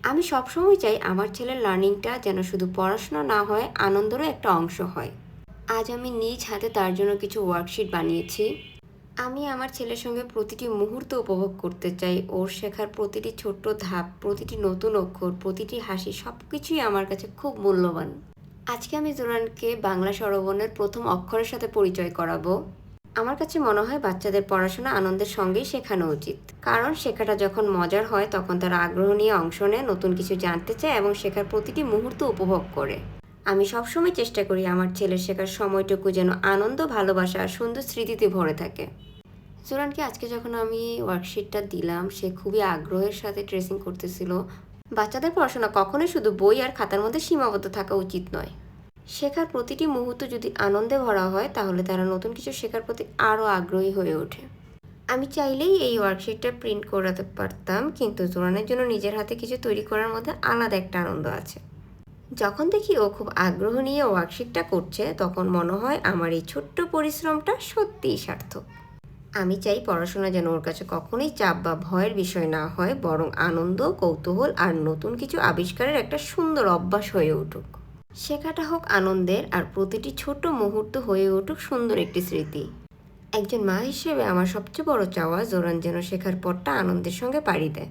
আমি সবসময় চাই আমার ছেলের লার্নিংটা যেন শুধু পড়াশোনা না হয়, আনন্দেরও একটা অংশ হয়। আজ আমি নিজ হাতে তার জন্য কিছু ওয়ার্কশিট বানিয়েছি। আমি আমার ছেলের সঙ্গে প্রতিটি মুহূর্ত উপভোগ করতে চাই। ওর শেখার প্রতিটি ছোট্ট ধাপ, প্রতিটি নতুন অক্ষর, প্রতিটি হাসি সবকিছুই আমার কাছে খুব মূল্যবান। আজকে আমি জোরানকে বাংলা স্বরবর্ণের প্রথম অক্ষরের সাথে পরিচয় করাবো। আমার কাছে মনে হয় বাচ্চাদের পড়াশোনা আনন্দের সঙ্গেই শেখানো উচিত। কারণ শেখাটা যখন মজার হয় তখন তারা আগ্রহ নিয়ে অংশ নেয়, নতুন কিছু জানতে চায় এবং শেখার প্রতিটি মুহূর্ত উপভোগ করে। আমি সবসময় চেষ্টা করি আমার ছেলের শেখার সময়টুকু যেন আনন্দ, ভালোবাসা আর সুন্দর স্মৃতিতে ভরে থাকে। জোরানকে আজকে যখন আমি ওয়ার্কশিটটা দিলাম, সে খুবই আগ্রহের সাথে ট্রেসিং করতেছিল। বাচ্চাদের পড়াশোনা কখনোই শুধু বই আর খাতার মধ্যে সীমাবদ্ধ থাকা উচিত নয়। শেখার প্রতিটি মুহূর্ত যদি আনন্দে ভরা হয় তাহলে তারা নতুন কিছু শেখার প্রতি আরও আগ্রহী হয়ে ওঠে। আমি চাইলেই এই ওয়ার্কশিটটা প্রিন্ট করাতে পারতাম, কিন্তু জোরানের জন্য নিজের হাতে কিছু তৈরি করার মধ্যে আলাদা একটা আনন্দ আছে। যখন দেখি ও খুব আগ্রহ নিয়ে ওয়ার্কশিটটা করছে তখন মনে হয় আমার এই ছোট্ট পরিশ্রমটা সত্যিই সার্থক। আমি চাই পড়াশোনা যেন ওর কাছে কখনোই চাপ বা ভয়ের বিষয় না হয়, বরং আনন্দ, কৌতূহল আর নতুন কিছু আবিষ্কারের একটা সুন্দর অভ্যাস হয়ে উঠুক। শেখাটা হোক আনন্দের আর প্রতিটি ছোট মুহূর্ত হয়ে উঠুক সুন্দর একটি স্মৃতি। একজন মা হিসেবে আমার সবচেয়ে বড় চাওয়া জোরান যেন শেখার পথটা আনন্দের সঙ্গে পাড়ি দেয়।